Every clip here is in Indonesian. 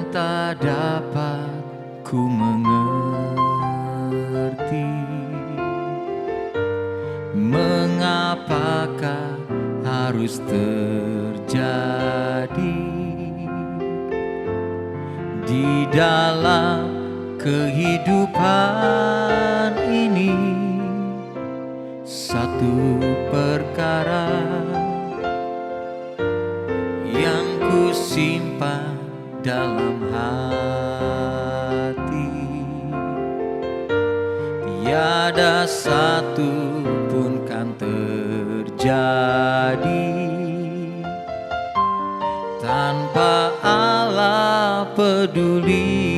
tak dapat ku mengerti. Mengapakah harus terjadi di dalam kehidupan ini? Satu perkara yang ku simpan dalam hati, tiada satu pun kan terjadi tanpa Allah peduli.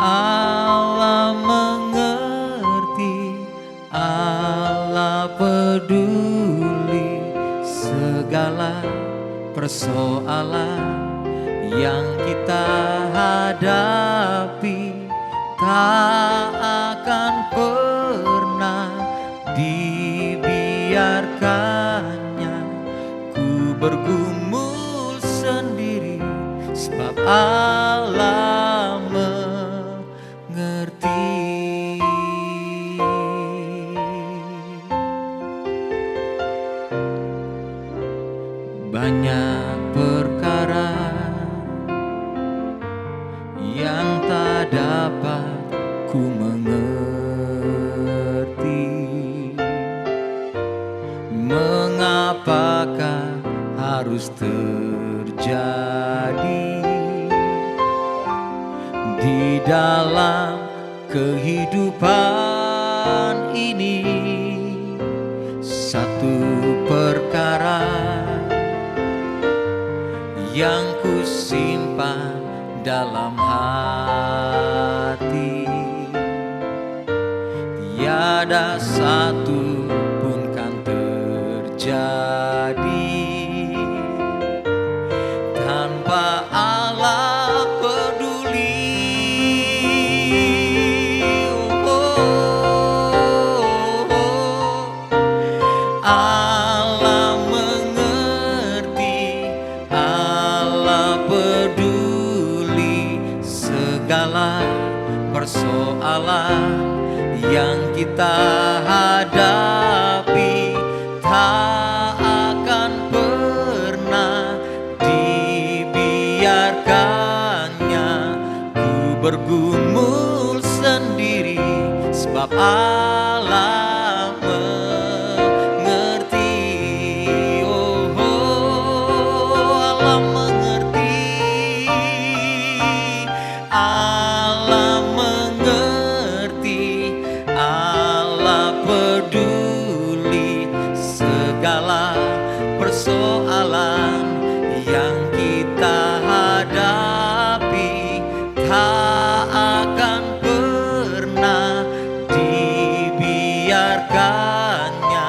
Allah mengerti, Allah peduli segala persoalan yang kita hadapi. Tak akan pernah dibiarkannya ku bergumul sendiri, sebab Allah mengerti. Banyak perkara yang tak dapat ku mengerti. Mengapakah harus terjadi di dalam kehidupan ini? Satu perkara yang ku simpan dalam hati, tiada satu pun kan terjadi tanpa Allah peduli. Allah mengerti, Allah peduli segala persoalan yang kita hadapi. Tak akan pernah dibiarkannya ku bergumul sendiri, sebab Allah mengerti. Oh, Allah mengerti, Allah mengerti, Allah peduli segala persoalan yang kita hadapi. Tak akan pernah dibiarkannya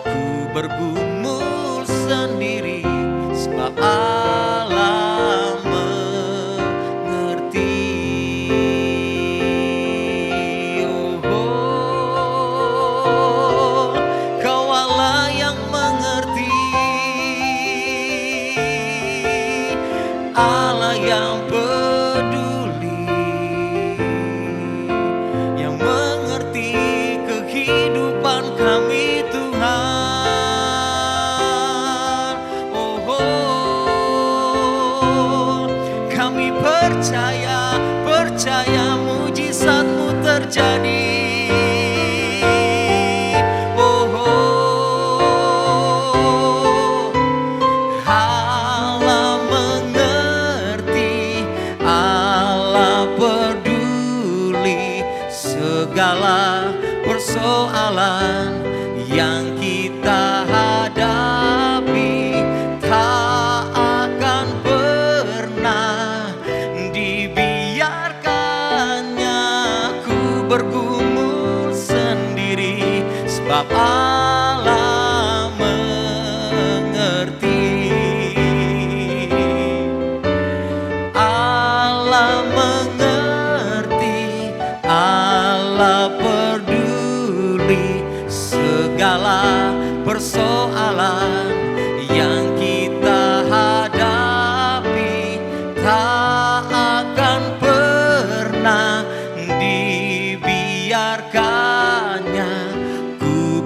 ku bergumul sendiri, sebab Allah mengerti. Kau Allah yang mengerti, Allah yang peduli, yang mengerti kehidupan kami, Tuhan. Kami percaya mujizat-Mu terjadi. Allah mengerti, Allah peduli segala persoalan yang kita hadapi. Tak akan pernah dibiarkannya ku bergumul sendiri, sebab Allah mengerti. Allah mengerti, Allah peduli segala persoalan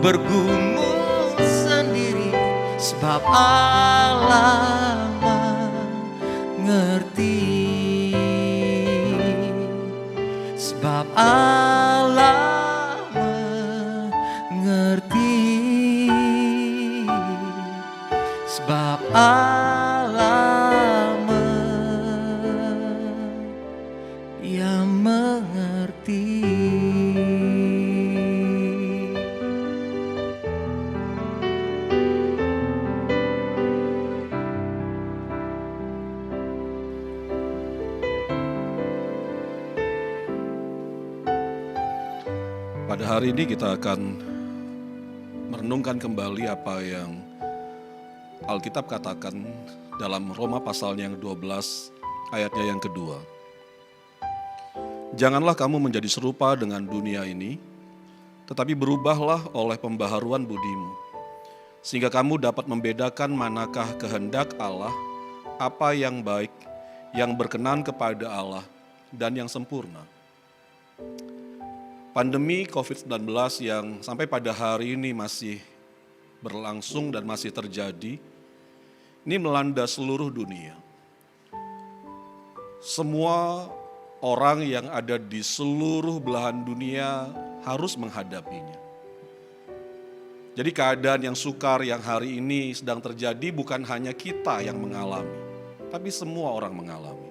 bergumul sendiri, sebab Allah mengerti. Sebab Allah mengerti. Sebab Allah yang mengerti. Pada hari ini kita akan merenungkan kembali apa yang Alkitab katakan dalam Roma pasalnya yang 12 ayatnya yang kedua. Janganlah kamu menjadi serupa dengan dunia ini, tetapi berubahlah oleh pembaharuan budimu, sehingga kamu dapat membedakan manakah kehendak Allah, apa yang baik, yang berkenan kepada Allah, dan yang sempurna. Pandemi COVID-19 yang sampai pada hari ini masih berlangsung dan masih terjadi, ini melanda seluruh dunia. Semua orang yang ada di seluruh belahan dunia harus menghadapinya. Jadi keadaan yang sukar yang hari ini sedang terjadi bukan hanya kita yang mengalami, tapi semua orang mengalami.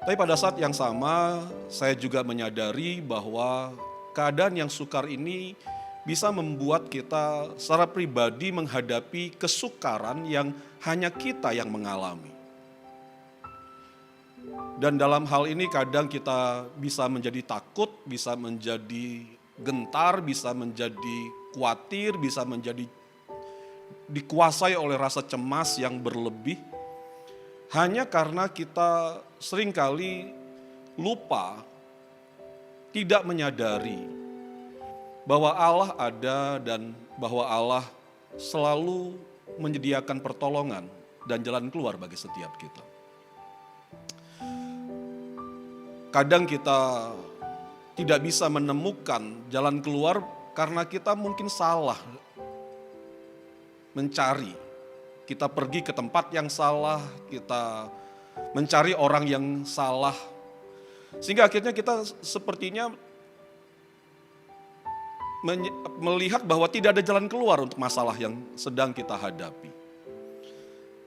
Tapi pada saat yang sama, saya juga menyadari bahwa keadaan yang sukar ini bisa membuat kita secara pribadi menghadapi kesukaran yang hanya kita yang mengalami. Dan dalam hal ini kadang kita bisa menjadi takut, bisa menjadi gentar, bisa menjadi khawatir, bisa menjadi dikuasai oleh rasa cemas yang berlebih. Hanya karena kita seringkali lupa, tidak menyadari bahwa Allah ada dan bahwa Allah selalu menyediakan pertolongan dan jalan keluar bagi setiap kita. Kadang kita tidak bisa menemukan jalan keluar karena kita mungkin salah mencari. Kita pergi ke tempat yang salah, kita mencari orang yang salah. Sehingga akhirnya kita sepertinya melihat bahwa tidak ada jalan keluar untuk masalah yang sedang kita hadapi.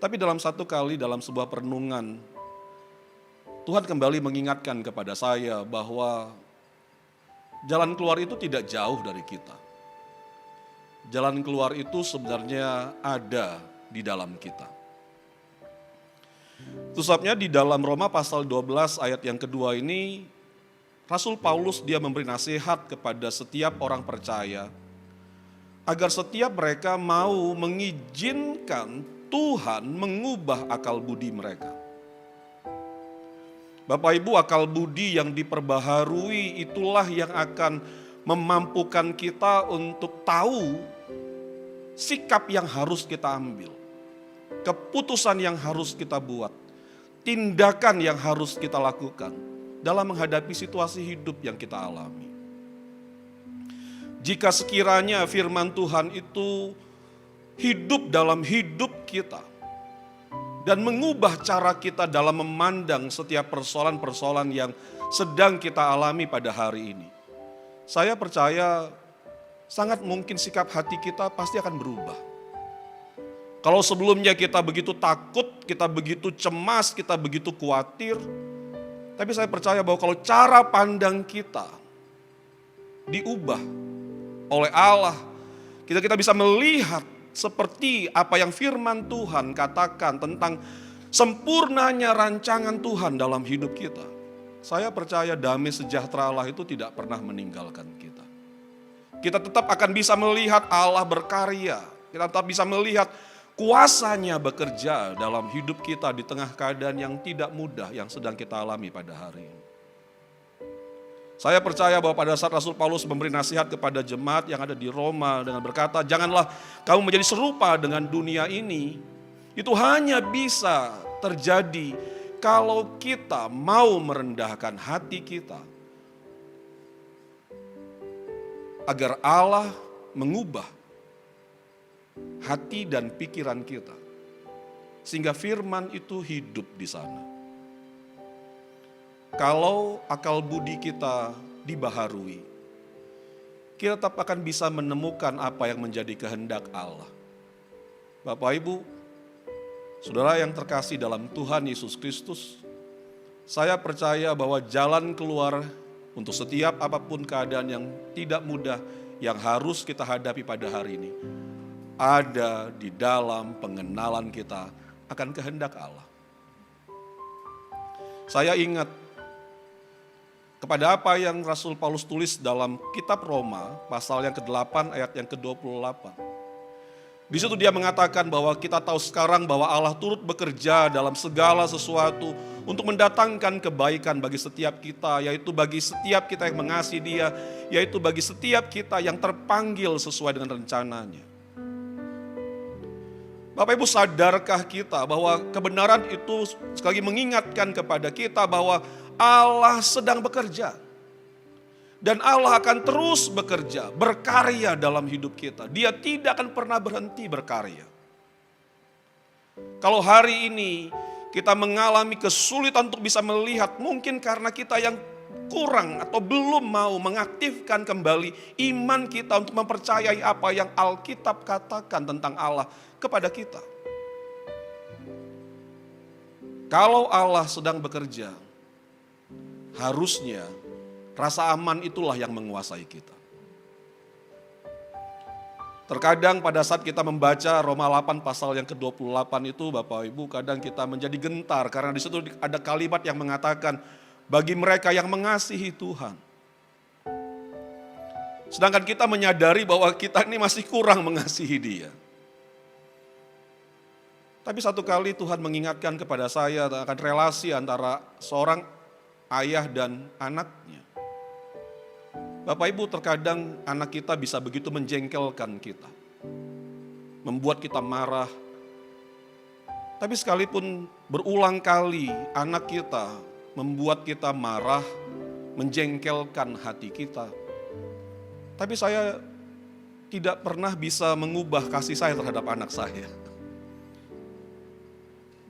Tapi dalam satu kali dalam sebuah perenungan, Tuhan kembali mengingatkan kepada saya bahwa jalan keluar itu tidak jauh dari kita. Jalan keluar itu sebenarnya ada di dalam kita. Itu sebabnya di dalam Roma pasal 12 ayat yang kedua ini, Rasul Paulus dia memberi nasihat kepada setiap orang percaya agar setiap mereka mau mengizinkan Tuhan mengubah akal budi mereka. Bapak Ibu, akal budi yang diperbaharui itulah yang akan memampukan kita untuk tahu sikap yang harus kita ambil, keputusan yang harus kita buat, tindakan yang harus kita lakukan dalam menghadapi situasi hidup yang kita alami. Jika sekiranya firman Tuhan itu hidup dalam hidup kita dan mengubah cara kita dalam memandang setiap persoalan-persoalan yang sedang kita alami pada hari ini, saya percaya sangat mungkin sikap hati kita pasti akan berubah. Kalau sebelumnya kita begitu takut, kita begitu cemas, kita begitu khawatir, tapi saya percaya bahwa kalau cara pandang kita diubah oleh Allah, kita bisa melihat seperti apa yang firman Tuhan katakan tentang sempurnanya rancangan Tuhan dalam hidup kita. Saya percaya damai sejahtera Allah itu tidak pernah meninggalkan kita. Kita tetap akan bisa melihat Allah berkarya, kita tetap bisa melihat kuasanya bekerja dalam hidup kita di tengah keadaan yang tidak mudah yang sedang kita alami pada hari ini. Saya percaya bahwa pada saat Rasul Paulus memberi nasihat kepada jemaat yang ada di Roma dengan berkata, janganlah kamu menjadi serupa dengan dunia ini. Itu hanya bisa terjadi kalau kita mau merendahkan hati kita. agar Allah mengubah hati dan pikiran kita. Sehingga firman itu hidup di sana. Kalau akal budi kita dibaharui, kita tetap akan bisa menemukan apa yang menjadi kehendak Allah. Bapak Ibu, saudara yang terkasih dalam Tuhan Yesus Kristus, saya percaya bahwa jalan keluar untuk setiap apapun keadaan yang tidak mudah yang harus kita hadapi pada hari ini ada di dalam pengenalan kita akan kehendak Allah. Saya ingat kepada apa yang Rasul Paulus tulis dalam kitab Roma pasal yang ke-8 ayat yang ke-28. Di situ dia mengatakan bahwa kita tahu sekarang bahwa Allah turut bekerja dalam segala sesuatu untuk mendatangkan kebaikan bagi setiap kita, yaitu bagi setiap kita yang mengasihi Dia, yaitu bagi setiap kita yang terpanggil sesuai dengan rencananya. Bapak Ibu, sadarkah kita bahwa kebenaran itu sekali lagi mengingatkan kepada kita bahwa Allah sedang bekerja. Dan Allah akan terus bekerja, berkarya dalam hidup kita. Dia tidak akan pernah berhenti berkarya. Kalau hari ini kita mengalami kesulitan untuk bisa melihat, mungkin karena kita yang kurang atau belum mau mengaktifkan kembali iman kita untuk mempercayai apa yang Alkitab katakan tentang Allah kepada kita. Kalau Allah sedang bekerja, harusnya rasa aman itulah yang menguasai kita. Terkadang pada saat kita membaca Roma 8 pasal yang ke-28 itu, Bapak Ibu, kadang kita menjadi gentar karena di situ ada kalimat yang mengatakan bagi mereka yang mengasihi Tuhan. Sedangkan kita menyadari bahwa kita ini masih kurang mengasihi Dia. Tapi satu kali Tuhan mengingatkan kepada saya akan relasi antara seorang ayah dan anaknya. Bapak Ibu, terkadang anak kita bisa begitu menjengkelkan kita. Membuat kita marah. Tapi sekalipun berulang kali anak kita membuat kita marah, menjengkelkan hati kita. Tapi saya tidak pernah bisa mengubah kasih saya terhadap anak saya.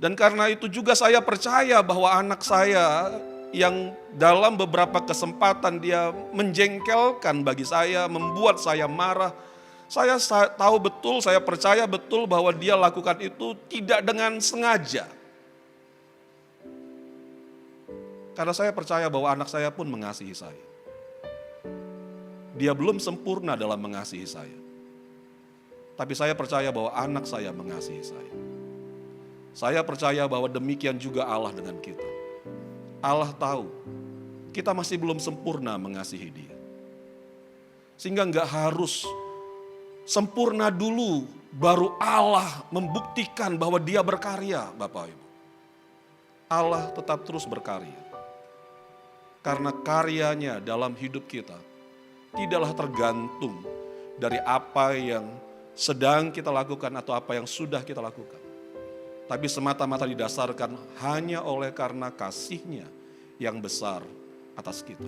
Dan karena itu juga saya percaya bahwa anak saya yang dalam beberapa kesempatan dia menjengkelkan bagi saya, membuat saya marah. Saya tahu betul, saya percaya betul bahwa dia lakukan itu tidak dengan sengaja. Karena saya percaya bahwa anak saya pun mengasihi saya. Dia belum sempurna dalam mengasihi saya. Tapi saya percaya bahwa anak saya mengasihi saya. Saya percaya bahwa demikian juga Allah dengan kita. Allah tahu kita masih belum sempurna mengasihi Dia. Sehingga enggak harus sempurna dulu baru Allah membuktikan bahwa Dia berkarya, Bapak Ibu. Allah tetap terus berkarya. Karena karyanya dalam hidup kita tidaklah tergantung dari apa yang sedang kita lakukan atau apa yang sudah kita lakukan. Tapi semata-mata didasarkan hanya oleh karena kasih-Nya yang besar atas kita.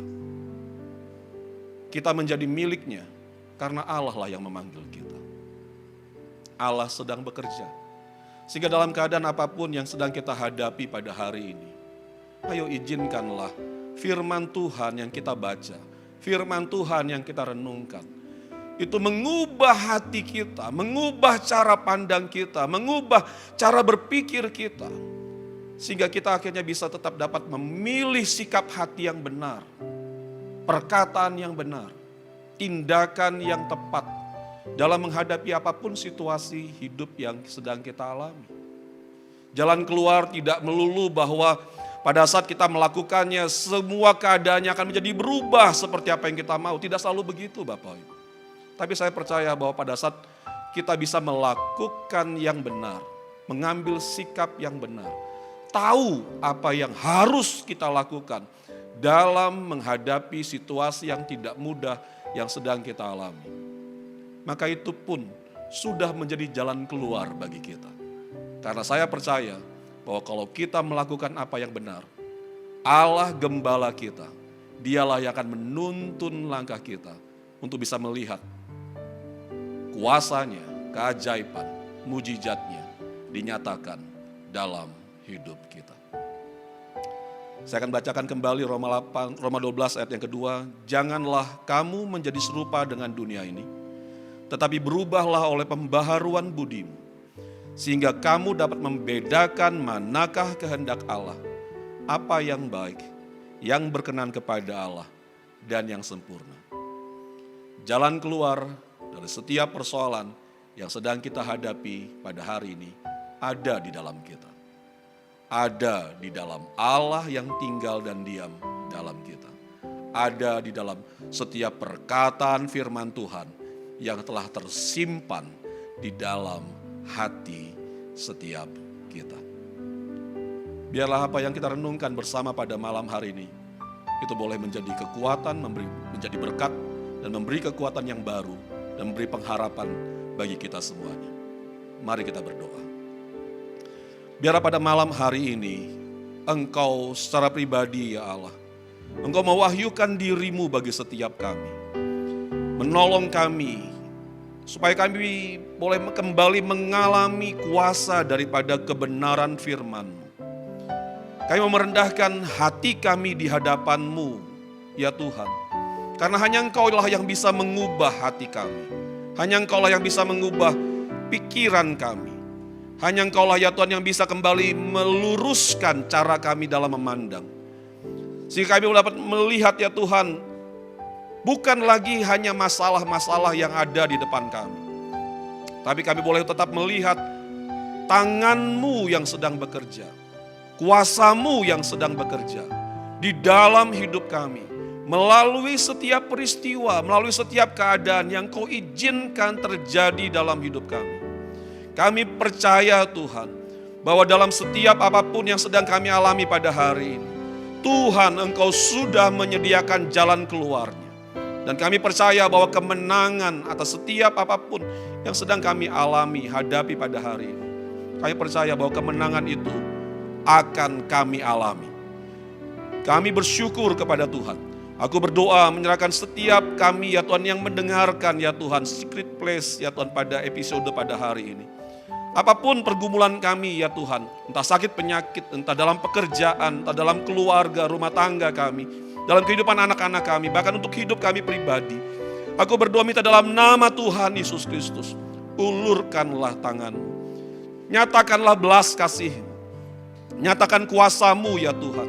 Kita menjadi milik-Nya karena Allah lah yang memanggil kita. Allah sedang bekerja. Sehingga dalam keadaan apapun yang sedang kita hadapi pada hari ini, ayo izinkanlah firman Tuhan yang kita baca, firman Tuhan yang kita renungkan, itu mengubah hati kita, mengubah cara pandang kita, mengubah cara berpikir kita. Sehingga kita akhirnya bisa tetap dapat memilih sikap hati yang benar, perkataan yang benar, tindakan yang tepat dalam menghadapi apapun situasi hidup yang sedang kita alami. Jalan keluar tidak melulu bahwa pada saat kita melakukannya semua keadaannya akan menjadi berubah seperti apa yang kita mau. Tidak selalu begitu, Bapak Ibu. Tapi saya percaya bahwa pada saat kita bisa melakukan yang benar, mengambil sikap yang benar, tahu apa yang harus kita lakukan dalam menghadapi situasi yang tidak mudah yang sedang kita alami, maka itu pun sudah menjadi jalan keluar bagi kita. Karena saya percaya bahwa kalau kita melakukan apa yang benar, Allah gembala kita, Dialah yang akan menuntun langkah kita untuk bisa melihat kuasanya, keajaiban, mujizatnya dinyatakan dalam hidup kita. Saya akan bacakan kembali Roma 12 ayat yang kedua. Janganlah kamu menjadi serupa dengan dunia ini, tetapi berubahlah oleh pembaharuan budimu, sehingga kamu dapat membedakan manakah kehendak Allah, apa yang baik, yang berkenan kepada Allah, dan yang sempurna. Jalan keluar dari setiap persoalan yang sedang kita hadapi pada hari ini ada di dalam kita. Ada di dalam Allah yang tinggal dan diam dalam kita. Ada di dalam setiap perkataan firman Tuhan yang telah tersimpan di dalam hati setiap kita. Biarlah apa yang kita renungkan bersama pada malam hari ini, itu boleh menjadi kekuatan, menjadi berkat, dan memberi kekuatan yang baru, dan memberi pengharapan bagi kita semuanya. Mari kita berdoa. Biarlah pada malam hari ini, Engkau secara pribadi ya Allah, Engkau mewahyukan dirimu bagi setiap kami. Menolong kami, supaya kami boleh kembali mengalami kuasa daripada kebenaran firman-Mu. Kami merendahkan hati kami di hadapan-Mu, ya Tuhan. Karena hanya Engkau lah yang bisa mengubah hati kami. Hanya Engkau lah yang bisa mengubah pikiran kami. Hanya Engkau lah ya Tuhan yang bisa kembali meluruskan cara kami dalam memandang. Sehingga kami dapat melihat ya Tuhan, bukan lagi hanya masalah-masalah yang ada di depan kami. Tapi kami boleh tetap melihat tangan-Mu yang sedang bekerja. Kuasa-Mu yang sedang bekerja di dalam hidup kami. Melalui setiap peristiwa, melalui setiap keadaan yang Kau izinkan terjadi dalam hidup kami. Kami percaya Tuhan, bahwa dalam setiap apapun yang sedang kami alami pada hari ini, Tuhan Engkau sudah menyediakan jalan keluarnya. Dan kami percaya bahwa kemenangan atas setiap apapun yang sedang kami alami, hadapi pada hari ini. Kami percaya bahwa kemenangan itu akan kami alami. Kami bersyukur kepada Tuhan. Aku berdoa menyerahkan setiap kami ya Tuhan yang mendengarkan ya Tuhan Secret Place ya Tuhan pada episode pada hari ini. Apapun pergumulan kami ya Tuhan, entah sakit penyakit, entah dalam pekerjaan, entah dalam keluarga, rumah tangga kami, dalam kehidupan anak-anak kami, bahkan untuk hidup kami pribadi. Aku berdoa minta dalam nama Tuhan Yesus Kristus, ulurkanlah tangan-Mu, nyatakanlah belas kasih-Mu, nyatakan kuasa-Mu ya Tuhan.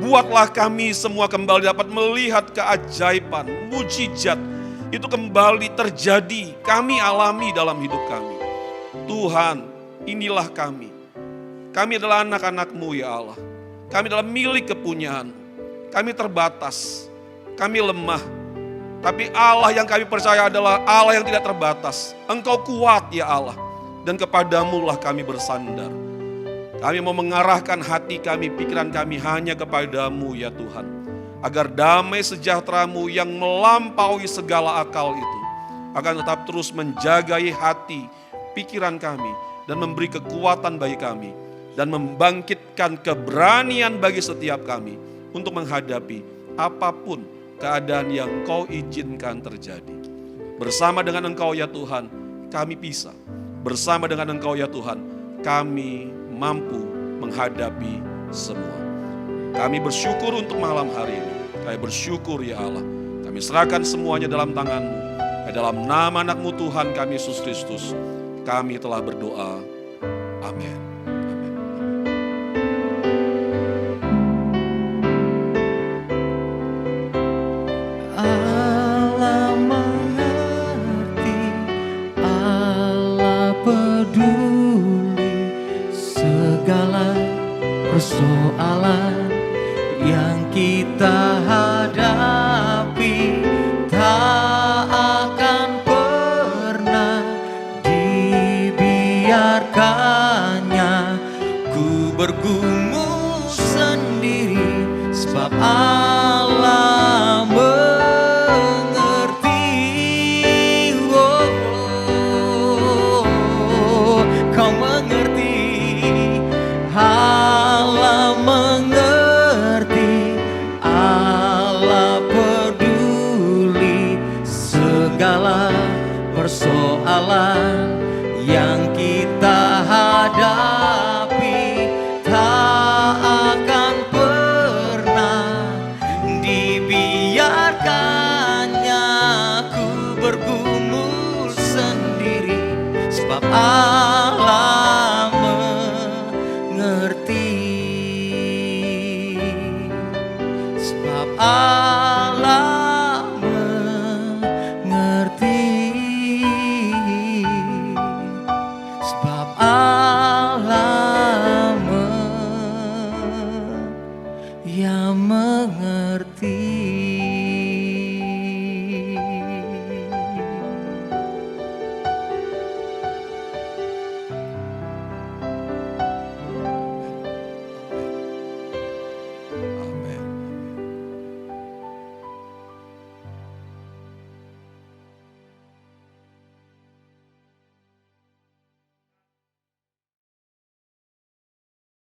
Buatlah kami semua kembali dapat melihat keajaiban, mujizat, itu kembali terjadi, kami alami dalam hidup kami. Tuhan, inilah kami. Kami adalah anak-anak-Mu ya Allah. Kami adalah milik kepunyaan. Kami terbatas, kami lemah. Tapi Allah yang kami percaya adalah Allah yang tidak terbatas. Engkau kuat ya Allah. Dan kepadamu lah kami bersandar. Kami mau mengarahkan hati kami, pikiran kami hanya kepadamu ya Tuhan. Agar damai sejahtera-Mu yang melampaui segala akal itu akan tetap terus menjagai hati, pikiran kami, dan memberi kekuatan bagi kami, dan membangkitkan keberanian bagi setiap kami untuk menghadapi apapun keadaan yang Kau izinkan terjadi. Bersama dengan Engkau ya Tuhan, kami bisa. Bersama dengan Engkau ya Tuhan, kami mampu menghadapi semua. Kami bersyukur untuk malam hari ini. Kami bersyukur ya Allah. Kami serahkan semuanya dalam tangan-Mu. Dalam nama anak-Mu Tuhan kami Yesus Kristus, kami telah berdoa. Amin. Allah mengerti, Allah peduli segala persoalan yang kita hadapi. Tak akan pernah dibiarkannya ku bergumul sendiri, sebab Allah mengerti. Kau mengerti, Allah mengerti, Allah persoalan yang kita hadapi tak akan pernah dibiarkannya ku bergumul sendiri, sebab Allah mengerti, sebab Allah mengerti, sebab Allah yang mengerti.